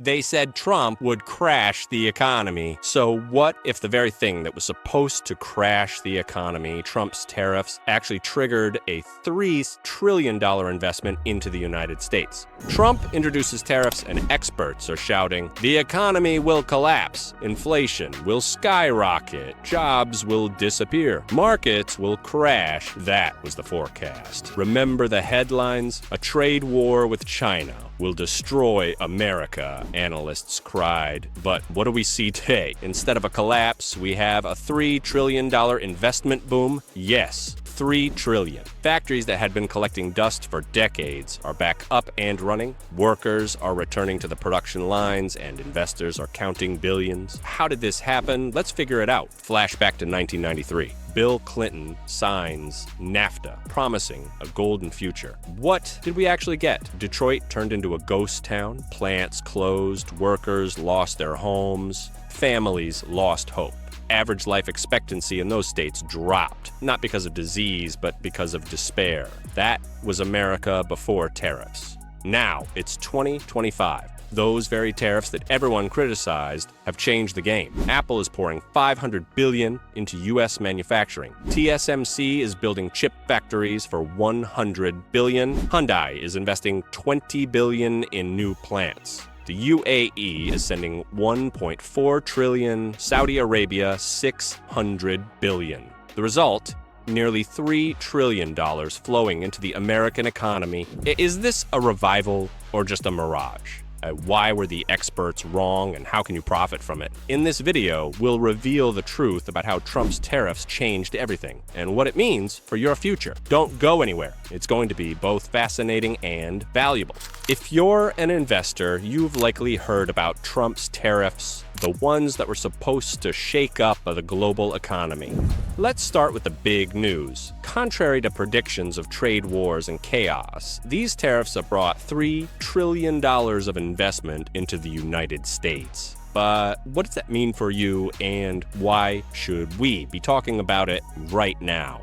They said Trump would crash the economy. So what if the very thing that was supposed to crash the economy, Trump's tariffs, actually triggered a $3 trillion investment into the United States? Trump introduces tariffs and experts are shouting, the economy will collapse, inflation will skyrocket, jobs will disappear, markets will crash. That was the forecast. Remember the headlines? A trade war with China will destroy America, analysts cried. But what do we see today? Instead of a collapse, we have a $3 trillion investment boom. Yes, $3 trillion. Factories that had been collecting dust for decades are back up and running. Workers are returning to the production lines and investors are counting billions. How did this happen? Let's figure it out. Flashback to 1993. Bill Clinton signs NAFTA, promising a golden future. What did we actually get? Detroit turned into a ghost town. Plants closed. Workers lost their homes. Families lost hope. Average life expectancy in those states dropped, not because of disease, but because of despair. That was America before tariffs. Now it's 2025. Those very tariffs that everyone criticized have changed the game. Apple is pouring $500 billion into U.S. manufacturing. TSMC is building chip factories for $100 billion. Hyundai is investing $20 billion in new plants. The UAE is sending $1.4 trillion, Saudi Arabia $600 billion. The result? Nearly $3 trillion flowing into the American economy. Is this a revival or just a mirage? Why were the experts wrong and how can you profit from it? In this video, we'll reveal the truth about how Trump's tariffs changed everything and what it means for your future. Don't go anywhere. It's going to be both fascinating and valuable. If you're an investor, you've likely heard about Trump's tariffs, the ones that were supposed to shake up the global economy. Let's start with the big news. Contrary to predictions of trade wars and chaos, these tariffs have brought $3 trillion of investment into the United States. But what does that mean for you, and why should we be talking about it right now?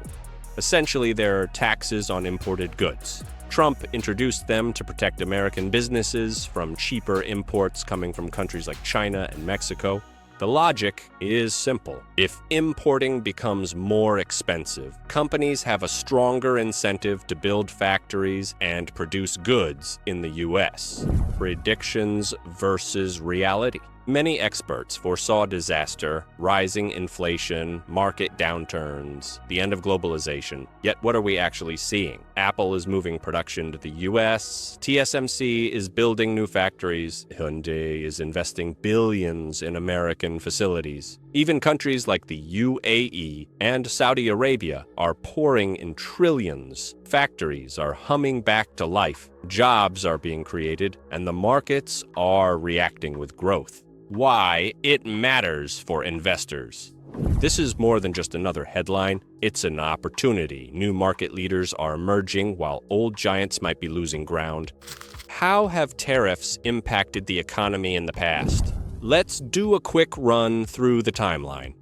Essentially, there are taxes on imported goods. Trump introduced them to protect American businesses from cheaper imports coming from countries like China and Mexico. The logic is simple. If importing becomes more expensive, companies have a stronger incentive to build factories and produce goods in the U.S. Predictions versus reality. Many experts foresaw disaster, rising inflation, market downturns, the end of globalization. Yet what are we actually seeing? Apple is moving production to the US, TSMC is building new factories, Hyundai is investing billions in American facilities. Even countries like the UAE and Saudi Arabia are pouring in trillions. Factories are humming back to life, jobs are being created, and the markets are reacting with growth. Why it matters for investors. This is more than just another headline, it's an opportunity. New market leaders are emerging while old giants might be losing ground. How have tariffs impacted the economy in the past? Let's do a quick run through the timeline.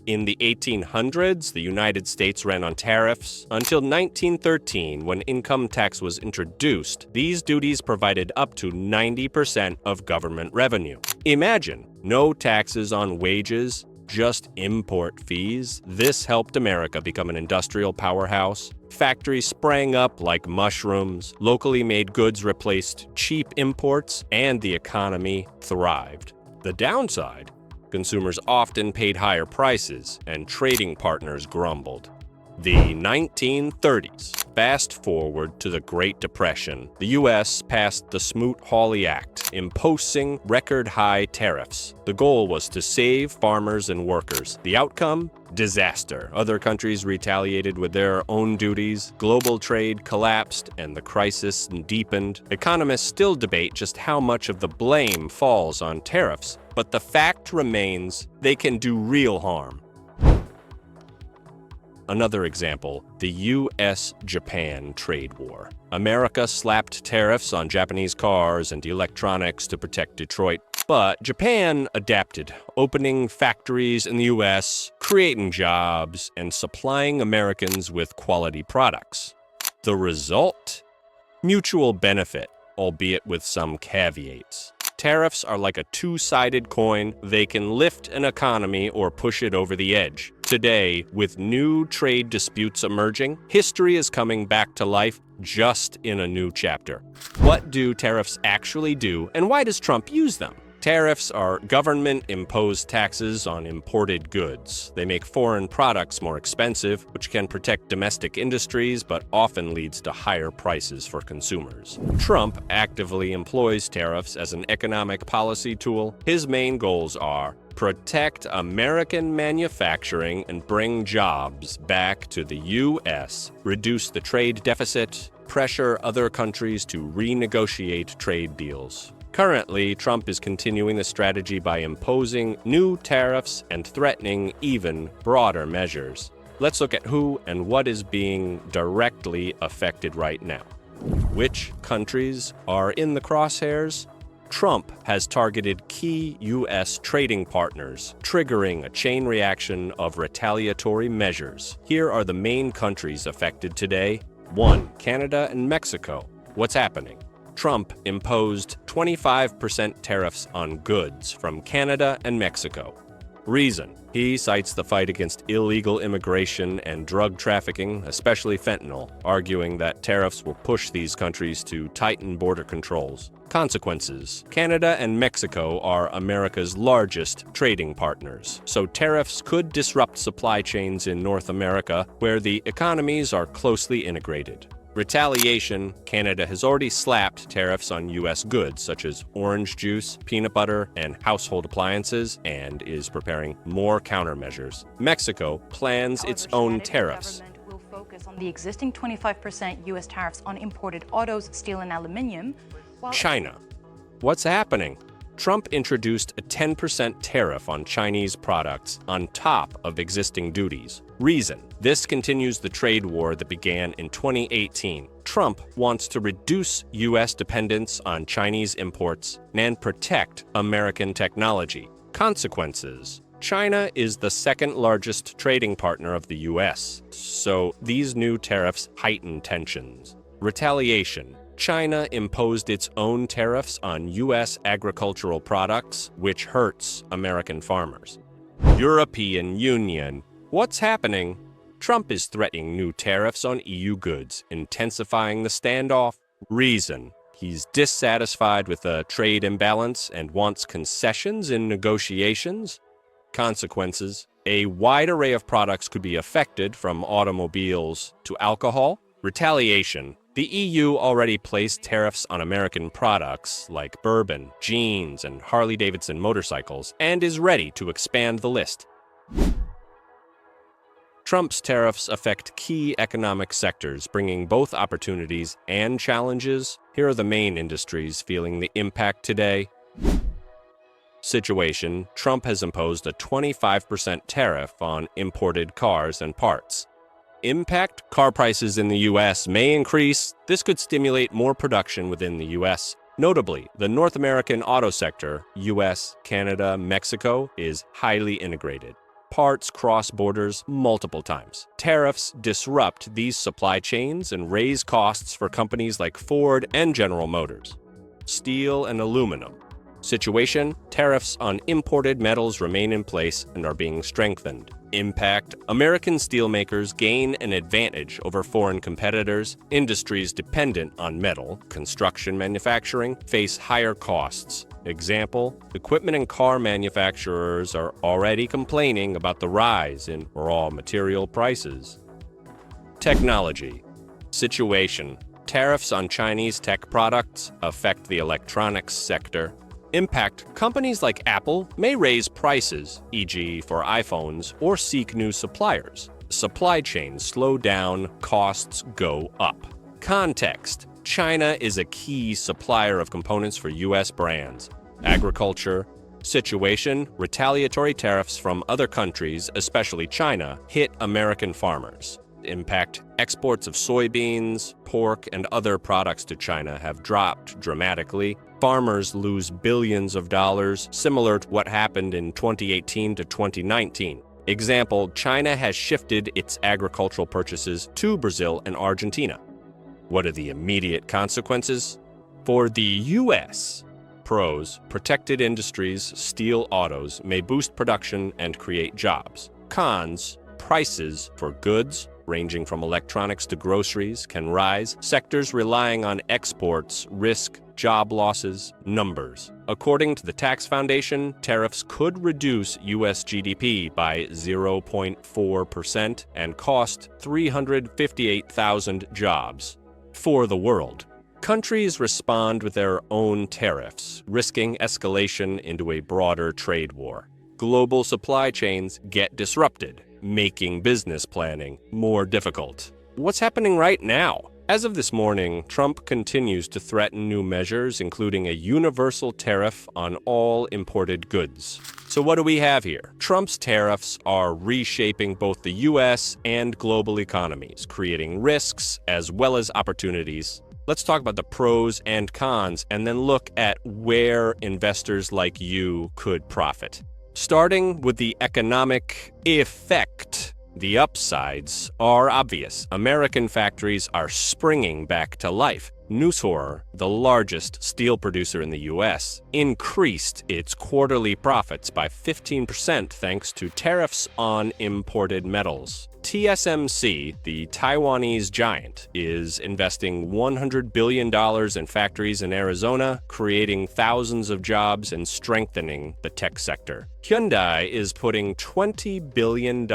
In the 1800s, the United States ran on tariffs. Until 1913, when income tax was introduced, these duties provided up to 90% of government revenue. Imagine, no taxes on wages, just import fees. This helped America become an industrial powerhouse. Factories sprang up like mushrooms, locally made goods replaced cheap imports, and the economy thrived. The downside? Consumers often paid higher prices, and trading partners grumbled. The 1930s. Fast forward to the Great Depression. The U.S. passed the Smoot-Hawley Act, imposing record-high tariffs. The goal was to save farmers and workers. The outcome? Disaster. Other countries retaliated with their own duties. Global trade collapsed, and the crisis deepened. Economists still debate just how much of the blame falls on tariffs. But the fact remains, they can do real harm. Another example, the US-Japan trade war. America slapped tariffs on Japanese cars and electronics to protect Detroit, but Japan adapted, opening factories in the US, creating jobs, and supplying Americans with quality products. The result? Mutual benefit. albeit with some caveats. Tariffs are like a two-sided coin. They can lift an economy or push it over the edge. Today, with new trade disputes emerging, history is coming back to life just in a new chapter. What do tariffs actually do, and why does Trump use them? Tariffs are government-imposed taxes on imported goods. They make foreign products more expensive, which can protect domestic industries but often leads to higher prices for consumers. Trump actively employs tariffs as an economic policy tool. His main goals are protect American manufacturing and bring jobs back to the U.S., reduce the trade deficit, pressure other countries to renegotiate trade deals. Currently, Trump is continuing the strategy by imposing new tariffs and threatening even broader measures. Let's look at who and what is being directly affected right now. Which countries are in the crosshairs? Trump has targeted key U.S. trading partners, triggering a chain reaction of retaliatory measures. Here are the main countries affected today. 1. Canada and Mexico. What's happening? Trump imposed 25% tariffs on goods from Canada and Mexico. Reason: he cites the fight against illegal immigration and drug trafficking, especially fentanyl, arguing that tariffs will push these countries to tighten border controls. Consequences: Canada and Mexico are America's largest trading partners, so tariffs could disrupt supply chains in North America, where the economies are closely integrated. Retaliation: Canada has already slapped tariffs on U.S. goods such as orange juice, peanut butter, and household appliances, and is preparing more countermeasures. Mexico plans its own tariffs. The government will focus on the existing 25% U.S. tariffs on imported autos, steel, and aluminum. China. What's happening? Trump introduced a 10% tariff on Chinese products on top of existing duties. Reason: this continues the trade war that began in 2018. Trump wants to reduce U.S. dependence on Chinese imports and protect American technology. Consequences: China is the second largest trading partner of the U.S., so these new tariffs heighten tensions. Retaliation: China imposed its own tariffs on U.S. agricultural products, which hurts American farmers. European Union. What's happening? Trump is threatening new tariffs on EU goods, intensifying the standoff. Reason: he's dissatisfied with the trade imbalance and wants concessions in negotiations. Consequences: a wide array of products could be affected, from automobiles to alcohol. Retaliation: the EU already placed tariffs on American products like bourbon, jeans, and Harley-Davidson motorcycles, and is ready to expand the list. Trump's tariffs affect key economic sectors, bringing both opportunities and challenges. Here are the main industries feeling the impact today. Situation: Trump has imposed a 25% tariff on imported cars and parts. Impact: car prices in the U.S. may increase. This could stimulate more production within the U.S. Notably, the North American auto sector, U.S., Canada, Mexico, is highly integrated. Parts cross borders multiple times. Tariffs disrupt these supply chains and raise costs for companies like Ford and General Motors. Steel and aluminum. Situation: tariffs on imported metals remain in place and are being strengthened. Impact: American steelmakers gain an advantage over foreign competitors. Industries dependent on metal, construction manufacturing, face higher costs. Example: equipment and car manufacturers are already complaining about the rise in raw material prices. Technology. Situation: tariffs on Chinese tech products affect the electronics sector. Impact: companies like Apple may raise prices, e.g. for iPhones, or seek new suppliers. Supply chains slow down, costs go up. Context: China is a key supplier of components for U.S. brands. Agriculture. Situation: retaliatory tariffs from other countries, especially China, hit American farmers. Impact: exports of soybeans, pork, and other products to China have dropped dramatically. Farmers lose billions of dollars, similar to what happened in 2018 to 2019. Example: China has shifted its agricultural purchases to Brazil and Argentina. What are the immediate consequences? For the U.S., pros, protected industries, steel autos may boost production and create jobs. Cons, prices for goods, ranging from electronics to groceries, can rise. Sectors relying on exports risk job losses, numbers. According to the Tax Foundation, tariffs could reduce U.S. GDP by 0.4% and cost 358,000 jobs. For the world, countries respond with their own tariffs, risking escalation into a broader trade war. Global supply chains get disrupted, making business planning more difficult. What's happening right now? As of this morning, Trump continues to threaten new measures, including a universal tariff on all imported goods. So what do we have here? Trump's tariffs are reshaping both the U.S. and global economies, creating risks as well as opportunities. Let's talk about the pros and cons, and then look at where investors like you could profit. Starting with the economic effect. The upsides are obvious. American factories are springing back to life. Nucor, the largest steel producer in the U.S., increased its quarterly profits by 15% thanks to tariffs on imported metals. TSMC, the Taiwanese giant, is investing $100 billion in factories in Arizona, creating thousands of jobs and strengthening the tech sector. Hyundai is putting $20 billion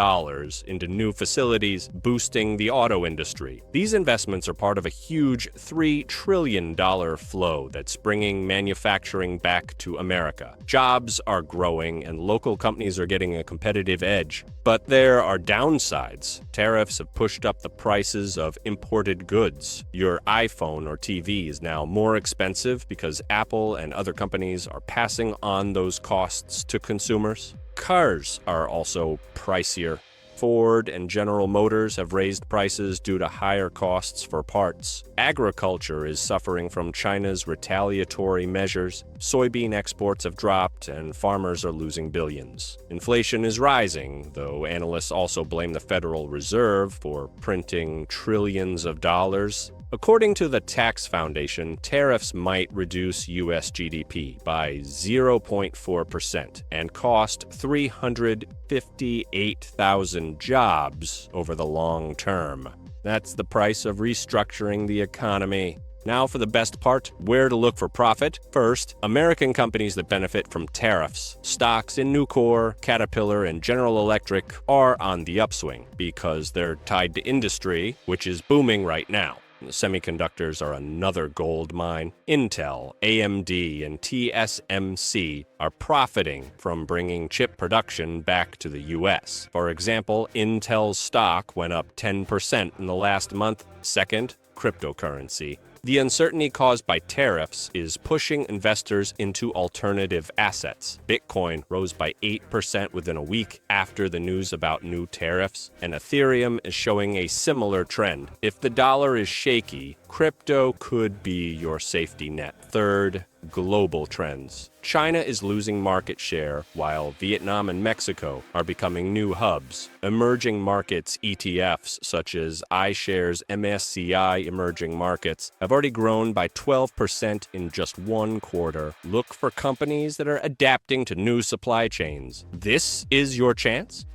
into new facilities, boosting the auto industry. These investments are part of a huge $3 trillion flow that's bringing manufacturing back to America. Jobs are growing and local companies are getting a competitive edge. But there are downsides. Tariffs have pushed up the prices of imported goods. Your iPhone or TV is now more expensive because Apple and other companies are passing on those costs to consumers. Cars are also pricier. Ford and General Motors have raised prices due to higher costs for parts. Agriculture is suffering from China's retaliatory measures. Soybean exports have dropped and farmers are losing billions. Inflation is rising, though analysts also blame the Federal Reserve for printing trillions of dollars. According to the Tax Foundation, tariffs might reduce U.S. GDP by 0.4% and cost 358,000 jobs over the long term. That's the price of restructuring the economy. Now for the best part, where to look for profit. First, American companies that benefit from tariffs. Stocks in Nucor, Caterpillar, and General Electric are on the upswing because they're tied to industry, which is booming right now. Semiconductors are another gold mine. Intel, AMD, and TSMC are profiting from bringing chip production back to the U.S. For example, Intel's stock went up 10% in the last month. Second, cryptocurrency. The uncertainty caused by tariffs is pushing investors into alternative assets. Bitcoin rose by 8% within a week after the news about new tariffs, and Ethereum is showing a similar trend. If the dollar is shaky, crypto could be your safety net. Third, global trends. China is losing market share while Vietnam and Mexico are becoming new hubs. Emerging markets ETFs such as iShares MSCI Emerging Markets have already grown by 12% in just one quarter. Look for companies that are adapting to new supply chains. This is your chance?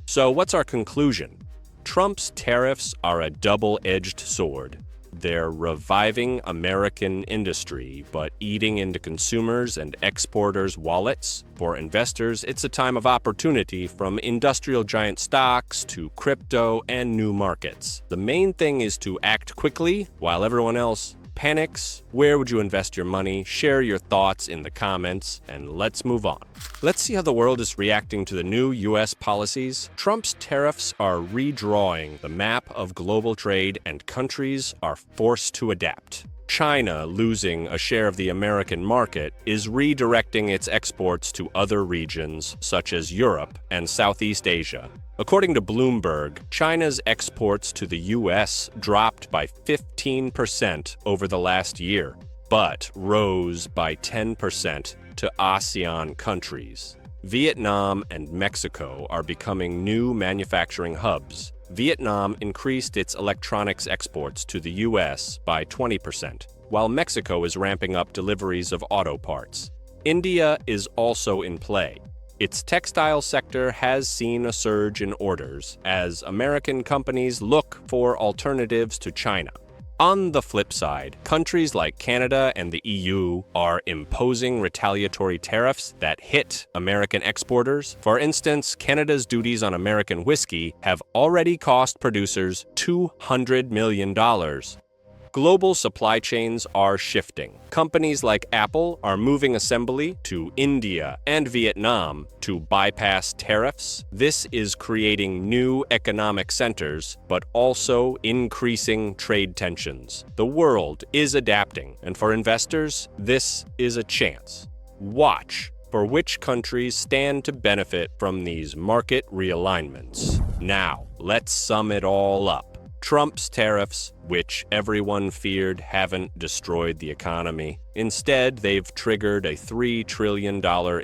So what's our conclusion? Trump's tariffs are a double-edged sword. They're reviving American industry, but eating into consumers' and exporters' wallets. For investors, it's a time of opportunity from industrial giant stocks to crypto and new markets. The main thing is to act quickly while everyone else panics. Where would you invest your money? Share your thoughts in the comments, and let's move on. Let's see how the world is reacting to the new U.S. policies. Trump's tariffs are redrawing the map of global trade, and countries are forced to adapt. China, losing a share of the American market, is redirecting its exports to other regions such as Europe and Southeast Asia. According to Bloomberg, China's exports to the U.S. dropped by 15% over the last year, but rose by 10% to ASEAN countries. Vietnam and Mexico are becoming new manufacturing hubs. Vietnam increased its electronics exports to the U.S. by 20%. while Mexico is ramping up deliveries of auto parts. India is also in play. Its textile sector has seen a surge in orders as American companies look for alternatives to China. On the flip side, countries like Canada and the EU are imposing retaliatory tariffs that hit American exporters. For instance, Canada's duties on American whiskey have already cost producers $200 million. Global supply chains are shifting. Companies like Apple are moving assembly to India and Vietnam to bypass tariffs. This is creating new economic centers, but also increasing trade tensions. The world is adapting, and for investors, this is a chance. Watch for which countries stand to benefit from these market realignments. Now, let's sum it all up. Trump's tariffs, which everyone feared, haven't destroyed the economy. Instead, they've triggered a $3 trillion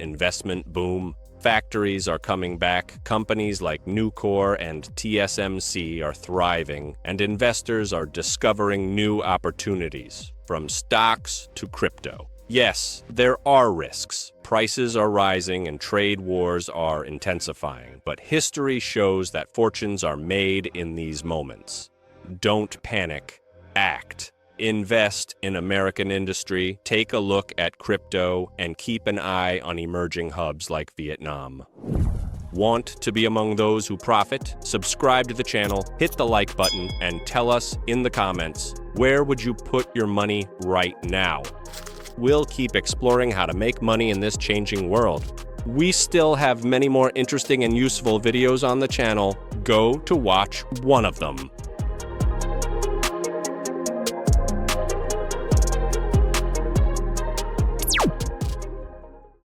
investment boom. Factories are coming back, companies like Nucor and TSMC are thriving, and investors are discovering new opportunities, from stocks to crypto. Yes, there are risks. Prices are rising and trade wars are intensifying, but history shows that fortunes are made in these moments. Don't panic. Act. Invest in American industry, take a look at crypto, and keep an eye on emerging hubs like Vietnam. Want to be among those who profit? Subscribe to the channel, hit the like button, and tell us in the comments, where would you put your money right now? We'll keep exploring how to make money in this changing world. We still have many more interesting and useful videos on the channel. Go to watch one of them.